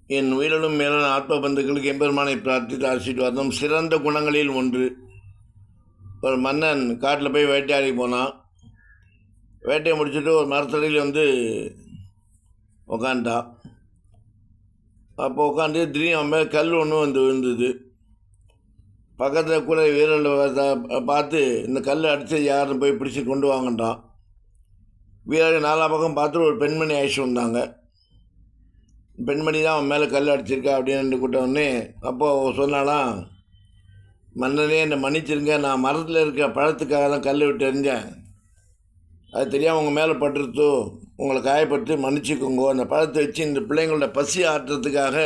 என் உயிரிலும் மேலான ஆத்ம பந்துக்களுக்கு எம்பெருமானை பிரார்த்தித்து ஆசீர்வாதம். சிறந்த குணங்களில் ஒன்று. ஒரு மன்னன் காட்டில் போய் வேட்டையாடி போனான். வேட்டையை முடிச்சுட்டு ஒரு மரத்தடியில் உக்காண்டான். அப்போ உட்காந்து திடீர்னு அவன் மேலே கல் ஒன்று விழுந்தது. பக்கத்தில் கூட வீரர்கள் பார்த்து இந்த கல் அடித்து யாருன்னு போய் பிடிச்சி கொண்டு வாங்கட்டான். வீரர்கள் நாலா பக்கம் பார்த்துட்டு ஒரு பெண்மணி அழைச்சி வந்தாங்க. பெண்மணி தான் அவன் மேலே கல் அடிச்சிருக்கா அப்படின்னு கூட்டவுடனே அப்போது சொன்னாலாம், மன்னனே என்னை மன்னிச்சிருங்க, நான் மரத்தில் இருக்க பழத்துக்காக தான் கல் விட்டு எறிஞ்சேன். அது தெரியாமல் உங்கள் மேலே பட்டுருத்தோ, உங்களை காயப்பட்டு மன்னிச்சிக்கோங்க. அந்த பழத்தை வச்சு இந்த பிள்ளைங்களோட பசி ஆட்டுறதுக்காக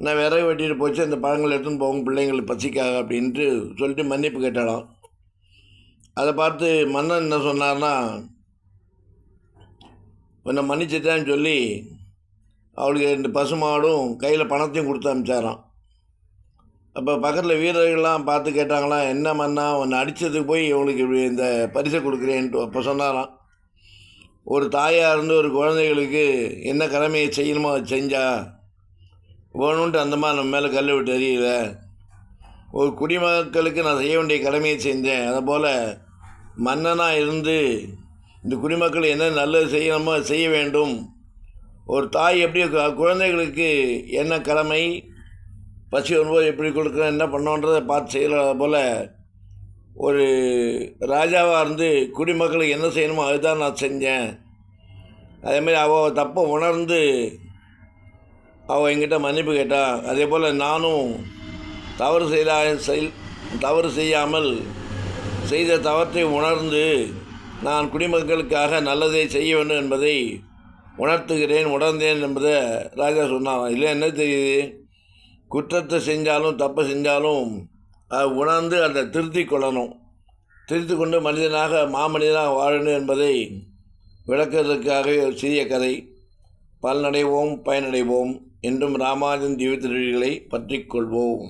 நான் விறகு வெட்டிட்டு போச்சு, அந்த பழங்களை எடுத்துன்னு போகும் பிள்ளைங்களுக்கு பசிக்காக அப்படின்ட்டு சொல்லிட்டு மன்னிப்பு கேட்டாலாம். அதை பார்த்து மன்னன் என்ன சொன்னார்னா, என்னை மன்னிச்சிட்டேன்னு சொல்லி அவளுக்கு 2 பசுமாடும் கையில் பணத்தையும் கொடுத்து அனுப்பிச்சாராம். அப்போ பக்கத்தில் வீரர்கள்லாம் பார்த்து கேட்டாங்களாம், என்ன மன்னா உன்னை அடித்ததுக்கு போய் இவளுக்கு இப்படி இந்த பரிசை கொடுக்குறேன்ட்டு. அப்போ சொன்னாராம், ஒரு தாயாக இருந்து ஒரு குழந்தைகளுக்கு என்ன கடமையை செய்யணுமோ அதை செஞ்சா வேணுன்ட்டு அந்த மாதிரி நம்ம மேலே கல் விட்டு எறியல. ஒரு குடிமக்களுக்கு நான் செய்ய வேண்டிய கடமையை செஞ்சேன். அதுபோல் மன்னனாக இருந்து இந்த குடிமக்கள் என்ன நல்லது செய்யணுமோ அதை செய்ய வேண்டும். ஒரு தாய் எப்படி குழந்தைகளுக்கு என்ன கடமை, பசி வரும்போது எப்படி கொடுக்குறேன், என்ன பண்ணோன்றதை பார்த்து செய்கிற போல் ஒரு ராஜாவாக இருந்து குடிமக்களுக்கு என்ன செய்யணுமோ அதுதான் நான் செஞ்சேன். அதேமாதிரி அவள் தப்பை உணர்ந்து அவள் என்கிட்ட மன்னிப்பு கேட்டாள். அதே போல் நானும் தவறு செய்யாமல் செய்த தவற்றை உணர்ந்து நான் குடிமக்களுக்காக நல்லதை செய்ய வேண்டும் என்பதை உணர்ந்தேன் என்பதை ராஜா சொன்னான். இல்லை என்ன தெரியுது, குற்றத்தை செஞ்சாலும் தப்பு செஞ்சாலும் அதை உணர்ந்து அதை திருத்தி கொள்ளணும், திருத்தி கொண்டு மாமனிதனாக வாழணும் என்பதை விளக்குவதற்காக ஒரு சிறிய கதை. பலனடைவோம், பயனடைவோம். என்றும் ராமானுஜன் திவ்ய திருவடிகளை பற்றிக் கொள்வோம்.